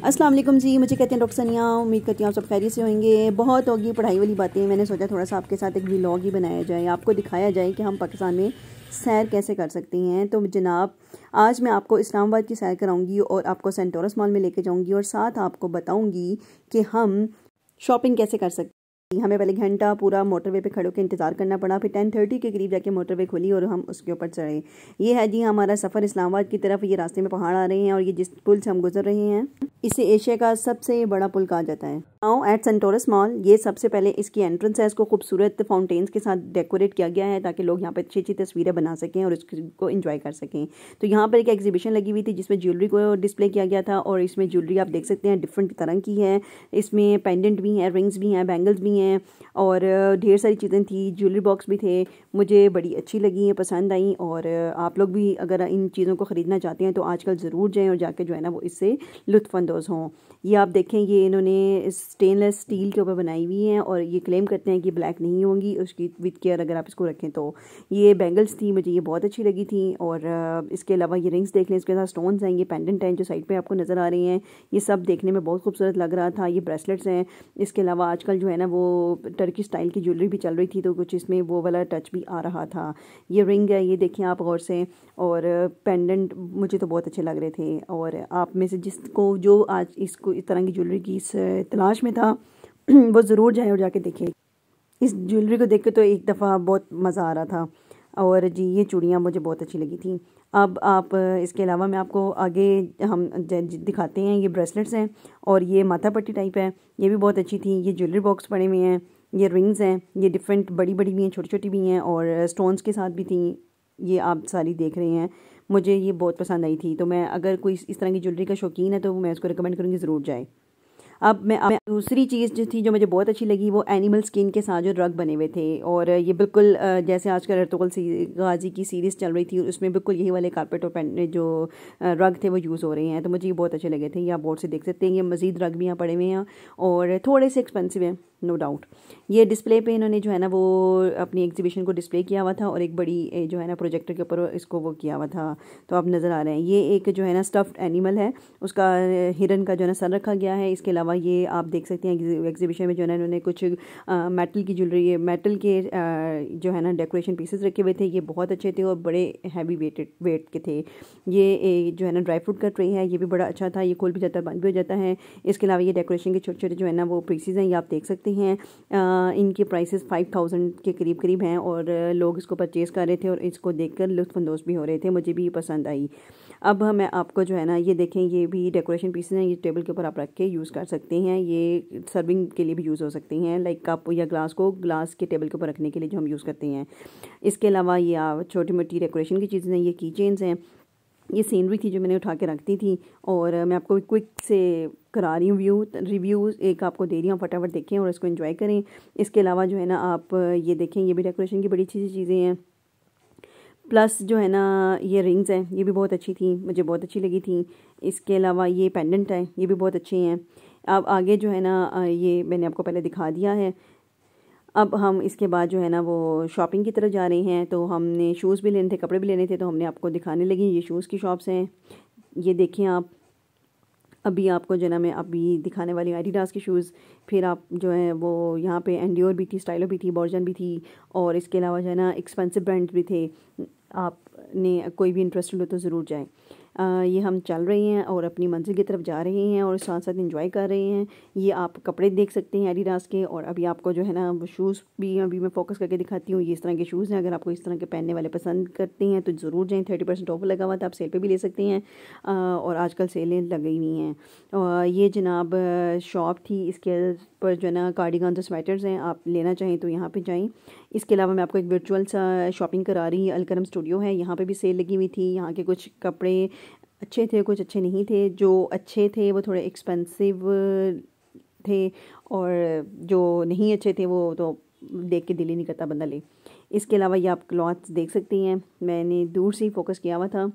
अस्सलाम वालेकुम जी, मुझे कहते हैं डॉक्टर सनिया। उम्मीद करती हूँ आप सब खैरियत से होंगे। बहुत होगी पढ़ाई वाली बातें, मैंने सोचा थोड़ा सा आपके साथ एक व्लॉग ही बनाया जाए, आपको दिखाया जाए कि हम पाकिस्तान में सैर कैसे कर सकते हैं। तो जनाब, आज मैं आपको इस्लामाबाद की सैर कराऊंगी और आपको सेंटोरस मॉल में लेके जाऊंगी और साथ आपको बताऊंगी कि हम शॉपिंग कैसे कर सकते हैं। हमें पहले घंटा पूरा मोटरवे पे खड़े होकर इंतज़ार करना पड़ा, फिर 10:30 के करीब जाके मोटरवे खुली और हम उसके ऊपर चढ़े। ये है जी हमारा सफ़र इस्लामाबाद की तरफ। ये रास्ते में पहाड़ आ रहे हैं और ये जिस पुल से हम गुजर रहे हैं इसे एशिया का सबसे बड़ा पुल कहा जाता है। नाउ एट सेंटोरस मॉल, ये सबसे पहले इसकी एंट्रेंस है। इसको खूबसूरत फाउंटेन्स के साथ डेकोरेट किया गया है ताकि लोग यहाँ पे अच्छी अच्छी तस्वीरें बना सकें और इसको एंजॉय कर सकें। तो यहाँ पर एक एग्जीबिशन लगी हुई थी जिसमें ज्वेलरी को डिस्प्ले किया गया था और इसमें ज्वेलरी आप देख सकते हैं डिफरेंट तरह की है। इसमें पेंडेंट भी हैं, रिंग्स भी हैं, बैंगल्स भी हैं और ढेर सारी चीज़ें थी। ज्वेलरी बॉक्स भी थे, मुझे बड़ी अच्छी लगी हैं, पसंद आई। और आप लोग भी अगर इन चीज़ों को ख़रीदना चाहते हैं तो आजकल ज़रूर जाएँ और जाके जो है ना वो इससे लुत्फ़अंदोज़ हों। ये आप देखें, ये इन्होंने स्टेनलेस स्टील के ऊपर बनाई हुई हैं और ये क्लेम करते हैं कि ब्लैक नहीं होंगी उसकी विद केयर अगर आप इसको रखें तो। ये बैंगल्स थी, मुझे ये बहुत अच्छी लगी थी। और इसके अलावा ये रिंग्स देख लें, इसके साथ स्टोन्स हैं, ये पेंडेंट हैं जो साइड पे आपको नज़र आ रही हैं। ये सब देखने में बहुत खूबसूरत लग रहा था। ये ब्रेसलेट्स हैं। इसके अलावा आजकल जो है ना वो टर्की स्टाइल की ज्वेलरी भी चल रही थी तो कुछ इसमें वो वाला टच भी आ रहा था। ये रिंग है, ये देखिए आप गौर से। और पेंडेंट मुझे तो बहुत अच्छे लग रहे थे। और आप में से जिसको जो आज इसको इस तरह की ज्वेलरी की इस तलाश में था वो ज़रूर जाए और जाके देखे। इस ज्वेलरी को देख के तो एक दफ़ा बहुत मज़ा आ रहा था। और जी ये चूड़ियाँ मुझे बहुत अच्छी लगी थी। अब आप इसके अलावा मैं आपको आगे हम दिखाते हैं। ये ब्रेसलेट्स हैं और ये माथा पट्टी टाइप है, ये भी बहुत अच्छी थी। ये ज्वेलरी बॉक्स पड़े हुए हैं, ये रिंग्स हैं, ये डिफरेंट बड़ी बड़ी भी हैं, छोटी छोटी भी हैं और स्टोन्स के साथ भी थी। ये आप सारी देख रहे हैं, मुझे ये बहुत पसंद आई थी। तो मैं अगर कोई इस तरह की ज्वेलरी का शौकीन है तो मैं उसको रिकमेंड करूँगी ज़रूर जाए। अब मैं दूसरी चीज़ जो थी जो मुझे बहुत अच्छी लगी वो एनिमल स्किन के साथ जो रग बने हुए थे। और ये बिल्कुल जैसे आजकल अर्तुगरुल गाजी की सीरीज़ चल रही थी उसमें बिल्कुल यही वाले कारपेट और जो रग थे वो यूज़ हो रहे हैं। तो मुझे ये बहुत अच्छे लगे थे। ये आप बोर्ड से देख सकते हैं। ये मज़ीद रग भी यहाँ पड़े हुए हैं और थोड़े से एक्सपेंसिव हैं, नो डाउट। ये डिस्प्ले पे इन्होंने जो है ना वो अपनी एग्जीबिशन को डिस्प्ले किया हुआ था और एक बड़ी जो है ना प्रोजेक्टर के ऊपर इसको वो किया हुआ था। तो आप नज़र आ रहे हैं, ये एक जो है ना स्टफ्ड एनिमल है, उसका हिरन का जो है ना सर रखा गया है। इसके अलावा ये आप देख सकते हैं एग्जीबिशन में जो है ना इन्होंने कुछ मेटल की ज्वेलरी, मेटल के जो है ना डेकोरेशन पीसेस रखे हुए थे। ये बहुत अच्छे थे और बड़े हैवी वेट के थे। ये जो है ना ड्राई फ्रूट का ट्रे है, ये भी बड़ा अच्छा था। ये खुल भी जाता है, बंद भी हो जाता है। इसके अलावा ये डेकोरेशन के छोटे छोटे जो है ना वो पीसेस हैं, ये आप देख सकते हैं। इनके प्राइसेस 5000 के करीब करीब हैं और लोग इसको परचेज़ कर रहे थे और इसको देखकर लुत्फ़अंदोज़ भी हो रहे थे। मुझे भी पसंद आई। अब मैं आपको जो है ना ये देखें, ये भी डेकोरेशन पीसेस हैं। ये टेबल के ऊपर आप रख के यूज़ कर सकते हैं। ये सर्विंग के लिए भी यूज़ हो सकती हैं, लाइक कप या ग्लास को ग्लास के टेबल के ऊपर रखने के लिए जो हम यूज़ करते हैं। इसके अलावा ये छोटी मोटी डेकोरेशन की चीज़ें हैं। ये की चेन्स हैं। ये सीनरी थी जो मैंने उठा के रखती थी और मैं आपको क्विक से करा रही हूँ रिव्यूज़ एक आपको दे रही हूँ, फटाफट देखें और इसको एंजॉय करें। इसके अलावा जो है ना आप ये देखें, ये भी डेकोरेशन की बड़ी अच्छी चीज़ें हैं। प्लस जो है ना ये रिंग्स हैं, ये भी बहुत अच्छी थी, मुझे बहुत अच्छी लगी थी। इसके अलावा ये पेंडेंट है, ये भी बहुत अच्छे हैं। अब आगे जो है ना ये मैंने आपको पहले दिखा दिया है। अब हम इसके बाद जो है ना वो शॉपिंग की तरफ जा रहे हैं। तो हमने शूज़ भी लेने थे, कपड़े भी लेने थे, तो हमने आपको दिखाने लगी। ये शूज़ की शॉप्स हैं, ये देखें आप। अभी आपको जो है ना मैं अभी दिखाने वाली हूँ एडिडास के शूज़। फिर आप जो है वो यहाँ पे एंडियोर भी थी, स्टाइलो भी थी, बॉर्जन भी थी और इसके अलावा जो है ना एक्सपेंसिव ब्रांड्स भी थे। आपने कोई भी इंटरेस्टेड हो तो ज़रूर जाएँ। ये हम चल रहे हैं और अपनी मंजिल की तरफ जा रहे हैं और साथ साथ एंजॉय कर रहे हैं। ये आप कपड़े देख सकते हैं एडिडास के और अभी आपको जो है ना वो शूज़ भी अभी मैं फोकस करके दिखाती हूँ। ये इस तरह के शूज़ हैं, अगर आपको इस तरह के पहनने वाले पसंद करते हैं तो ज़रूर जाएँ। 30% ऑफ लगा हुआ था, आप सेल पे भी ले सकते हैं और आजकल सेलें लगी हुई हैं। ये जनाब शॉप थी, इसके पर जो है ना कार्डिगन्स और स्वेटर्स हैं, आप लेना चाहें तो यहाँ पर जाएँ। इसके अलावा मैं आपको एक वर्चुअल सा शॉपिंग करा रही है, अलकरम स्टूडियो है, यहाँ पे भी सेल लगी हुई थी। यहाँ के कुछ कपड़े अच्छे थे, कुछ अच्छे नहीं थे। जो अच्छे थे वो थोड़े एक्सपेंसिव थे और जो नहीं अच्छे थे वो तो देख के दिल ही नहीं करता बंदा ले। इसके अलावा ये आप क्लॉथ्स देख सकती हैं, मैंने दूर से ही फोकस किया हुआ था।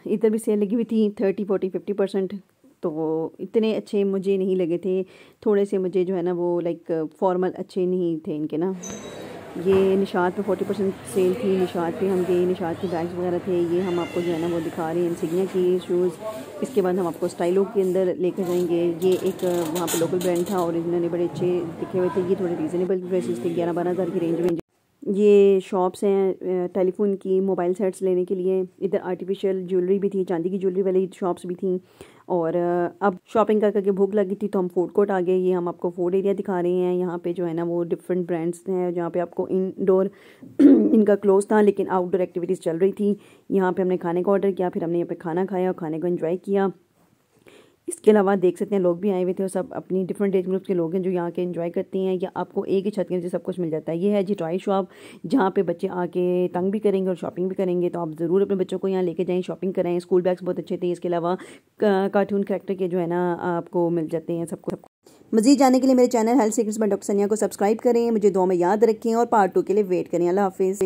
इधर भी सेल लगी हुई थी 30, 40, 50%। तो इतने अच्छे मुझे नहीं लगे थे, थोड़े से मुझे जो है ना वो लाइक फॉर्मल अच्छे नहीं थे इनके ना। ये निशात पे 40% सेल थी, निशात पे हम गए, निशात के बैग्स वगैरह थे। ये हम आपको जो है ना वो दिखा रहे हैं, इंसिग्निया की शूज़। इसके बाद हम आपको स्टाइलो के अंदर लेकर जाएंगे। ये एक वहाँ पे लोकल ब्रांड था और इन्होंने बड़े अच्छे दिखे हुए थे। ये थोड़े रीज़नेबल ड्रेसेस थे, 11-12 हज़ार की रेंज में। ये शॉप्स हैं टेलीफोन की, मोबाइल सेट्स लेने के लिए। इधर आर्टिफिशियल ज्वेलरी भी थी, चांदी की ज्वेलरी वाली शॉप्स भी थी। और अब शॉपिंग कर करके भूख लगी थी तो हम फूड कोर्ट आ गए। ये हम आपको फूड एरिया दिखा रहे हैं। यहाँ पे जो है ना वो डिफरेंट ब्रांड्स हैं, जहाँ पे आपको इनडोर इनका क्लोज था लेकिन आउटडोर एक्टिविटीज़ चल रही थी। यहाँ पे हमने खाने का ऑर्डर किया, फिर हमने यहाँ पे खाना खाया और खाने को एंजॉय किया। इसके अलावा देख सकते हैं लोग भी आए हुए थे और सब अपनी डिफरेंट एज ग्रुप्स के लोग हैं जो यहाँ के एंजॉय करते हैं। या आपको एक ही छत के नीचे सब कुछ मिल जाता है। ये है जी टॉय शॉप, जहाँ पे बच्चे आके तंग भी करेंगे और शॉपिंग भी करेंगे। तो आप ज़रूर अपने बच्चों को यहाँ लेके जाएं, शॉपिंग कराएं। स्कूल बैग्स बहुत अच्छे थे। इसके अलावा कार्टून कैरेक्टर के जो है ना आपको मिल जाते हैं सबको। मज़ीद जाने के लिए मेरे channel health secrets by doctor सनिया को सब्सक्राइब करें, मुझे दुआ में याद रखें और पार्ट 2 के लिए वेट करें। अल्लाह हाफिज़।